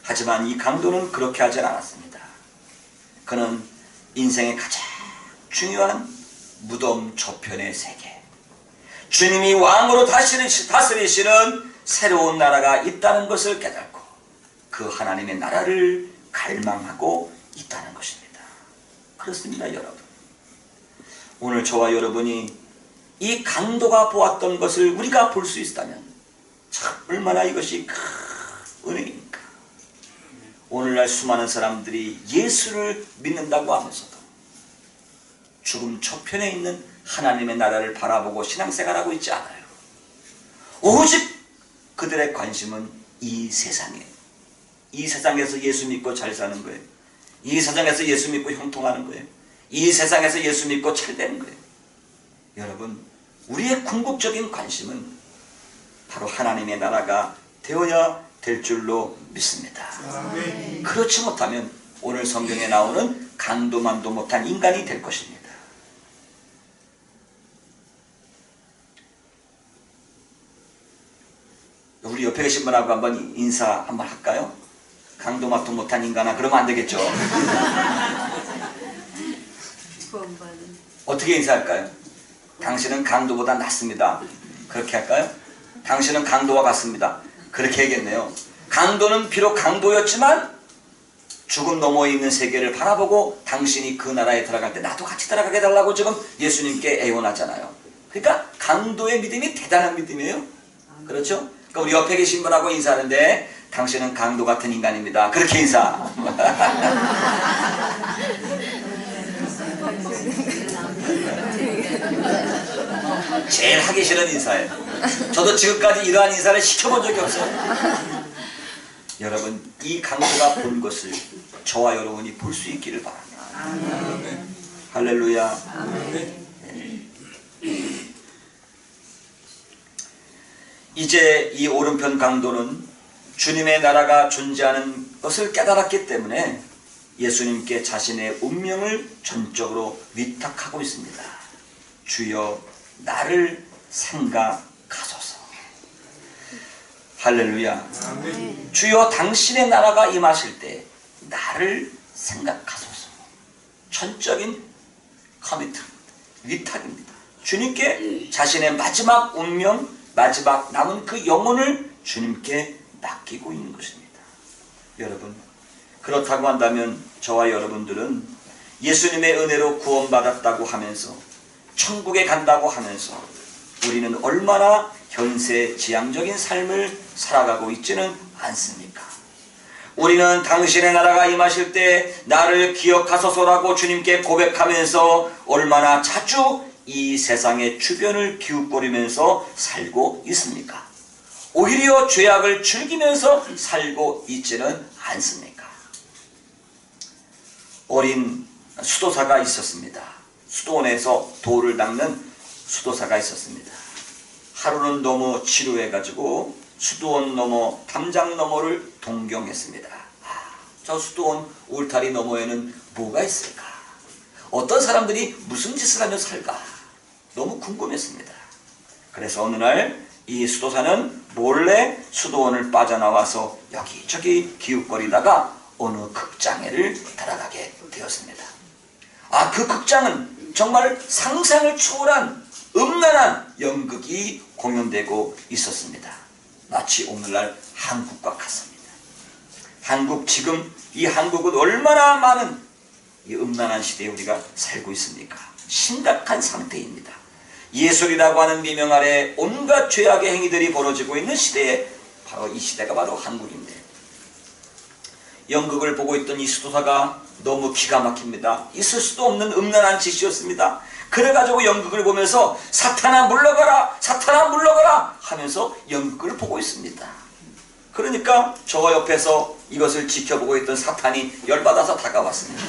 하지만 이 강도는 그렇게 하진 않았습니다. 그는 인생의 가장 중요한 무덤 저편의 세계, 주님이 왕으로 다스리시는 새로운 나라가 있다는 것을 깨닫고 그 하나님의 나라를 갈망하고 있다는 것입니다. 그렇습니다, 여러분. 오늘 저와 여러분이 이 강도가 보았던 것을 우리가 볼 수 있다면 참 얼마나 이것이 큰 은혜입니까? 오늘날 수많은 사람들이 예수를 믿는다고 하면서도 죽음 저편에 있는 하나님의 나라를 바라보고 신앙생활하고 있지 않아요. 오직 그들의 관심은 이 세상에, 이 세상에서 예수 믿고 잘 사는 거예요. 이 세상에서 예수 믿고 형통하는 거예요. 이 세상에서 예수 믿고 잘 되는 거예요. 여러분, 우리의 궁극적인 관심은 바로 하나님의 나라가 되어야 될 줄로 믿습니다. 아멘. 그렇지 못하면 오늘 성경에 나오는 강도만도 못한 인간이 될 것입니다. 우리 옆에 계신 분하고 한번 인사 한번 할까요? 강도만도 못한 인간아, 그러면 안 되겠죠? 어떻게 인사할까요? 당신은 강도보다 낫습니다. 그렇게 할까요? 당신은 강도와 같습니다. 그렇게 해야겠네요. 강도는 비록 강도였지만 죽음 너머에 있는 세계를 바라보고 당신이 그 나라에 들어갈 때 나도 같이 들어가게 해달라고 지금 예수님께 애원하잖아요. 그러니까 강도의 믿음이 대단한 믿음이에요. 그렇죠? 그러니까 우리 옆에 계신 분하고 인사하는데 당신은 강도 같은 인간입니다. 그렇게 인사. 제일 하기 싫은 인사예요. 저도 지금까지 이러한 인사를 시켜본 적이 없어요. 여러분, 이 강도가 본 것을 저와 여러분이 볼 수 있기를 바랍니다. 아멘. 할렐루야. 아멘. 이제 이 오른편 강도는 주님의 나라가 존재하는 것을 깨달았기 때문에 예수님께 자신의 운명을 전적으로 위탁하고 있습니다. 주여 나를 생각하소서. 할렐루야. 아멘. 주여 당신의 나라가 임하실 때 나를 생각하소서. 전적인 커미트, 위탁입니다. 주님께 자신의 마지막 운명, 마지막 남은 그 영혼을 주님께 맡기고 있는 것입니다. 여러분, 그렇다고 한다면 저와 여러분들은 예수님의 은혜로 구원받았다고 하면서 천국에 간다고 하면서 우리는 얼마나 현세지향적인 삶을 살아가고 있지는 않습니까? 우리는 당신의 나라가 임하실 때 나를 기억하소서라고 주님께 고백하면서 얼마나 자주 이 세상의 주변을 기웃거리면서 살고 있습니까? 오히려 죄악을 즐기면서 살고 있지는 않습니까? 어린 수도사가 있었습니다. 수도원에서 돌을 닦는 수도사가 있었습니다. 하루는 너무 지루해가지고 수도원 너머, 담장 너머를 동경했습니다. 저 수도원 울타리 너머에는 뭐가 있을까? 어떤 사람들이 무슨 짓을 하며 살까? 너무 궁금했습니다. 그래서 어느 날 이 수도사는 몰래 수도원을 빠져나와서 여기저기 기웃거리다가 어느 극장에를 들어가게 되었습니다. 그 극장은 정말 상상을 초월한 음란한 연극이 공연되고 있었습니다. 마치 오늘날 한국과 같습니다. 지금 이 한국은 얼마나 많은 이 음란한 시대에 우리가 살고 있습니까? 심각한 상태입니다. 예술이라고 하는 미명 아래 온갖 죄악의 행위들이 벌어지고 있는 시대에 바로 이 시대가 바로 한국인데, 연극을 보고 있던 이 수도사가 너무 기가 막힙니다. 있을 수도 없는 음란한 짓이었습니다. 그래가지고 연극을 보면서 사탄아 물러가라, 사탄아 물러가라 하면서 연극을 보고 있습니다. 그러니까 저 옆에서 이것을 지켜보고 있던 사탄이 열받아서 다가왔습니다.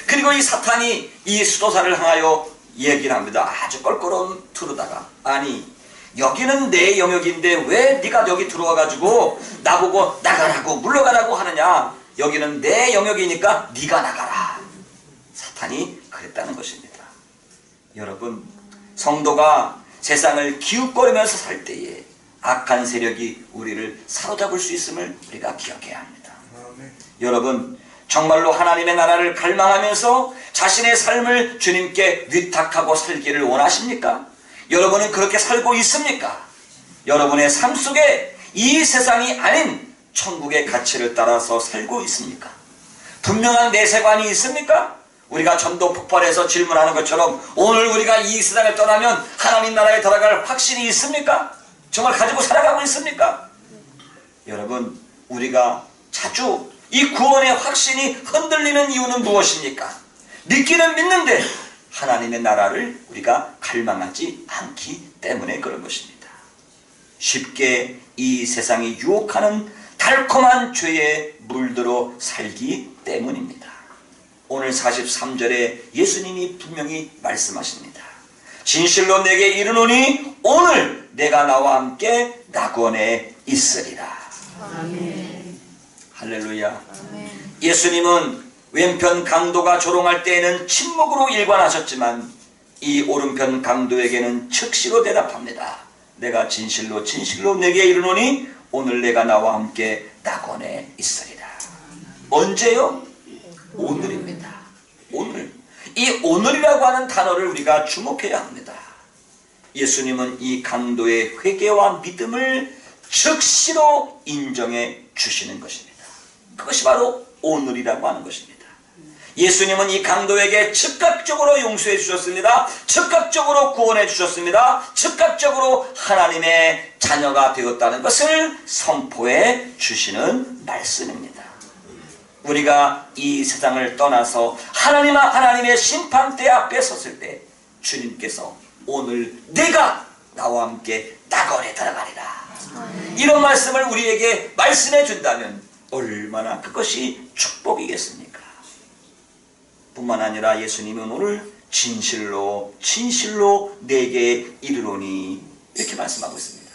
그리고 이 사탄이 이 수도사를 향하여 얘기를 합니다. 아주 껄끄러운 투르다가, 아니 여기는 내 영역인데 왜 네가 여기 들어와가지고 나보고 나가라고 물러가라고 하느냐. 여기는 내 영역이니까 네가 나가라. 사탄이 그랬다는 것입니다. 여러분, 성도가 세상을 기웃거리면서 살 때에 악한 세력이 우리를 사로잡을 수 있음을 우리가 기억해야 합니다. 여러분, 정말로 하나님의 나라를 갈망하면서 자신의 삶을 주님께 위탁하고 살기를 원하십니까? 여러분은 그렇게 살고 있습니까? 여러분의 삶 속에 이 세상이 아닌 천국의 가치를 따라서 살고 있습니까? 분명한 내세관이 있습니까? 우리가 전도 폭발해서 질문하는 것처럼 오늘 우리가 이 세상을 떠나면 하나님 나라에 들어갈 확신이 있습니까? 정말 가지고 살아가고 있습니까? 여러분, 우리가 자주 이 구원의 확신이 흔들리는 이유는 무엇입니까? 믿기는 믿는데 하나님의 나라를 우리가 갈망하지 않기 때문에 그런 것입니다. 쉽게 이 세상이 유혹하는 달콤한 죄에 물들어 살기 때문입니다. 오늘 43절에 예수님이 분명히 말씀하십니다. 진실로 내게 이르노니 오늘 내가 나와 함께 낙원에 있으리라. 아멘. 할렐루야. 아멘. 예수님은 왼편 강도가 조롱할 때에는 침묵으로 일관하셨지만 이 오른편 강도에게는 즉시로 대답합니다. 내가 진실로 진실로 내게 이르노니 오늘 내가 나와 함께 낙원에 있으리라. 언제요? 오늘입니다. 오늘. 이 오늘이라고 하는 단어를 우리가 주목해야 합니다. 예수님은 이 강도의 회개와 믿음을 즉시로 인정해 주시는 것입니다. 그것이 바로 오늘이라고 하는 것입니다. 예수님은 이 강도에게 즉각적으로 용서해 주셨습니다. 즉각적으로 구원해 주셨습니다. 즉각적으로 하나님의 자녀가 되었다는 것을 선포해 주시는 말씀입니다. 우리가 이 세상을 떠나서 하나님의 심판대 앞에 섰을 때 주님께서 오늘 내가 나와 함께 낙원에 들어가리라, 이런 말씀을 우리에게 말씀해 준다면 얼마나 그것이 축복이겠습니까? 뿐만 아니라 예수님은 오늘 진실로 진실로 내게 이르노니 이렇게 말씀하고 있습니다.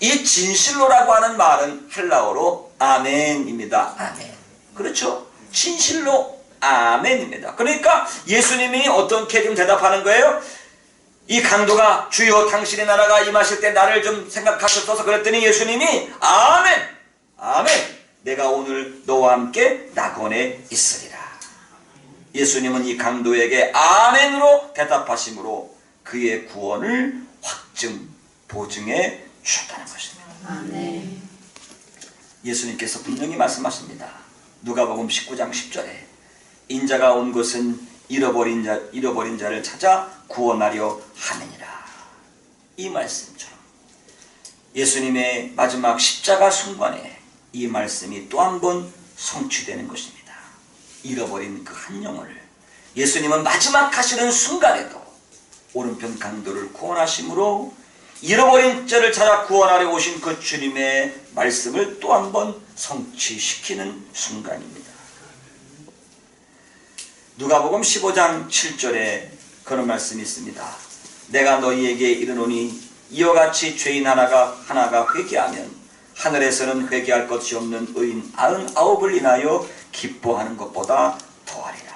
이 진실로라고 하는 말은 헬라어로 아멘입니다. 아멘. 그렇죠? 진실로 아멘입니다. 그러니까 예수님이 어떻게 좀 대답하는 거예요? 이 강도가 주여 당신의 나라가 임하실 때 나를 좀 생각하셨어서 그랬더니 예수님이 아멘, 아멘, 내가 오늘 너와 함께 낙원에 있으리라. 예수님은 이 강도에게 아멘으로 대답하심으로 그의 구원을 보증해 주셨다는 것입니다. 아멘. 예수님께서 분명히 말씀하십니다. 누가복음 19장 10절에 인자가 온 것은 잃어버린 자를 찾아 구원하려 함이니라. 이 말씀처럼 예수님의 마지막 십자가 순간에 이 말씀이 또 한 번 성취되는 것입니다. 잃어버린 그 한 영혼을 예수님은 마지막 하시는 순간에도 오른편 강도를 구원하심으로 잃어버린 자를 찾아 구원하려 오신 그 주님의 말씀을 또 한 번 성취시키는 순간입니다. 누가복음 15장 7절에 그런 말씀이 있습니다. 내가 너희에게 이르노니 이와 같이 죄인 하나가 회개하면 하늘에서는 회개할 것이 없는 의인 99을 인하여 기뻐하는 것보다 더하리라.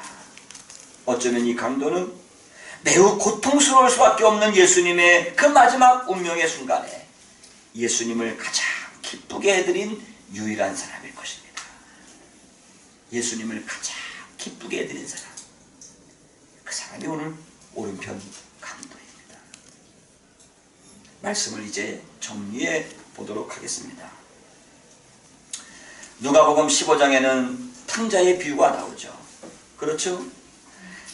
어쩌면 이 강도는 매우 고통스러울 수밖에 없는 예수님의 그 마지막 운명의 순간에 예수님을 가장 기쁘게 해드린 유일한 사람일 것입니다. 예수님을 가장 기쁘게 해드린 사람, 그 사람이 오늘 오른편 강도입니다. 말씀을 이제 정리해 보도록 하겠습니다. 누가복음 15장에는 탕자의 비유가 나오죠. 그렇죠?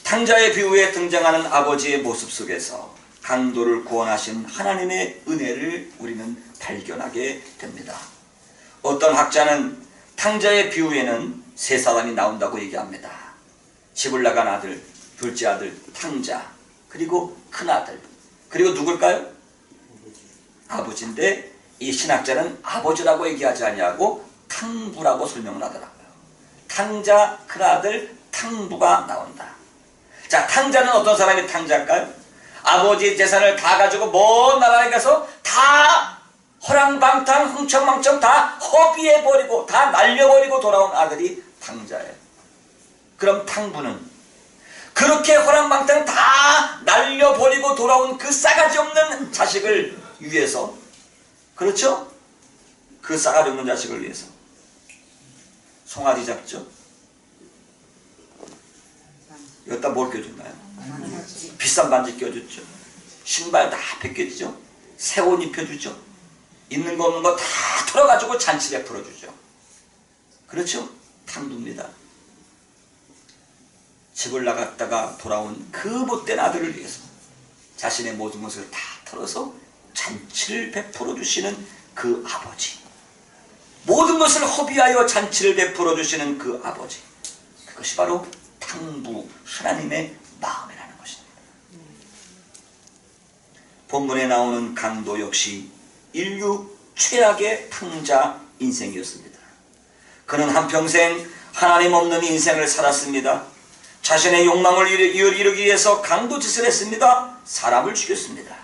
탕자의 비유에 등장하는 아버지의 모습 속에서 강도를 구원하신 하나님의 은혜를 우리는 발견하게 됩니다. 어떤 학자는 탕자의 비유에는 세 사람이 나온다고 얘기합니다. 집을 나간 아들, 둘째 아들 탕자, 그리고 큰아들, 그리고 누굴까요? 아버지인데 이 신학자는 아버지라고 얘기하지 아니하고 탕부라고 설명을 하더라고요. 탕자, 큰아들, 탕부가 나온다. 자, 탕자는 어떤 사람이 탕자일까요? 아버지 재산을 다 가지고 먼 나라에 가서 다 허랑방탕 흥청망청 다 허비해버리고 다 날려버리고 돌아온 아들이 탕자예요. 그럼 탕부는 그렇게 허랑방탕 다 날려버리고 돌아온 그 싸가지 없는 자식을 위해서, 그렇죠? 그 싸가지 없는 자식을 위해서 송아지 잡죠? 여기다 뭘 껴줬나요? 비싼 반지 껴줬죠. 신발 다 벗겨주죠. 새 옷 입혀주죠. 있는 거 없는 거 다 털어가지고 잔치 베풀어주죠. 그렇죠? 탕부입니다. 집을 나갔다가 돌아온 그 못된 아들을 위해서 자신의 모든 것을 다 털어서 잔치를 베풀어 주시는 그 아버지, 모든 것을 허비하여 잔치를 베풀어 주시는 그 아버지, 그것이 바로 탕부, 하나님의 마음이라는 것입니다. 본문에 나오는 강도 역시 인류 최악의 탕자 인생이었습니다. 그는 한평생 하나님 없는 인생을 살았습니다. 자신의 욕망을 이루기 위해서 강도짓을 했습니다. 사람을 죽였습니다.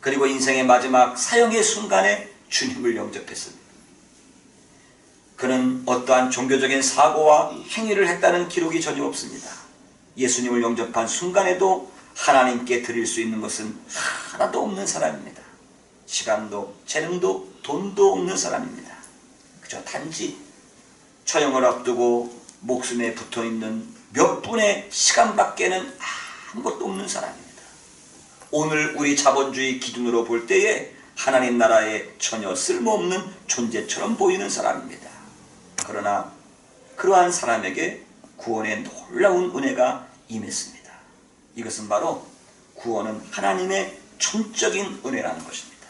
그리고 인생의 마지막 사형의 순간에 주님을 영접했습니다. 그는 어떠한 종교적인 사고와 행위를 했다는 기록이 전혀 없습니다. 예수님을 영접한 순간에도 하나님께 드릴 수 있는 것은 하나도 없는 사람입니다. 시간도 재능도 돈도 없는 사람입니다. 그저 단지 처형을 앞두고 목숨에 붙어있는 몇 분의 시간밖에는 아무것도 없는 사람입니다. 오늘 우리 자본주의 기준으로 볼 때에 하나님 나라에 전혀 쓸모없는 존재처럼 보이는 사람입니다. 그러나 그러한 사람에게 구원의 놀라운 은혜가 임했습니다. 이것은 바로 구원은 하나님의 전적인 은혜라는 것입니다.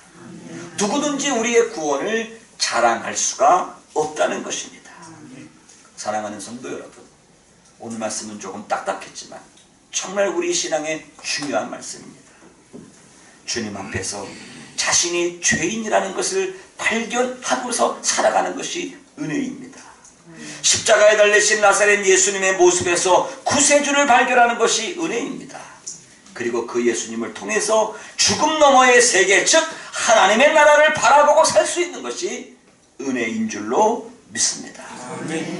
누구든지 우리의 구원을 자랑할 수가 없다는 것입니다. 사랑하는 성도 여러분, 오늘 말씀은 조금 딱딱했지만 정말 우리 신앙의 중요한 말씀입니다. 주님 앞에서 자신이 죄인이라는 것을 발견하고서 살아가는 것이 은혜입니다. 십자가에 달리신 나사렛 예수님의 모습에서 구세주를 발견하는 것이 은혜입니다. 그리고 그 예수님을 통해서 죽음 너머의 세계, 즉 하나님의 나라를 바라보고 살 수 있는 것이 은혜인 줄로 믿습니다.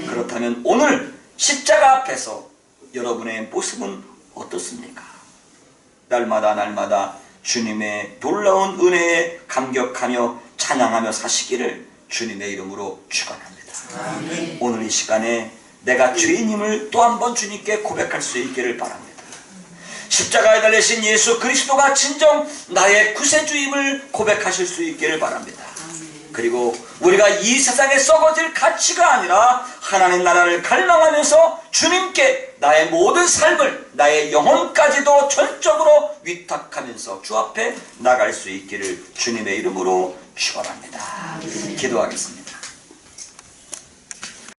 그렇다면 오늘 십자가 앞에서 여러분의 모습은 어떻습니까? 날마다 주님의 놀라운 은혜에 감격하며 찬양하며 사시기를 주님의 이름으로 축원합니다. 오늘 이 시간에 내가 죄인임을 또 한 번 주님께 고백할 수 있기를 바랍니다. 십자가에 달리신 예수 그리스도가 진정 나의 구세주임을 고백하실 수 있기를 바랍니다. 그리고 우리가 이 세상에 썩어질 가치가 아니라 하나님 나라를 갈망하면서 주님께 나의 모든 삶을, 나의 영혼까지도 전적으로 위탁하면서 주 앞에 나갈 수 있기를 주님의 이름으로 축원합니다. 기도하겠습니다.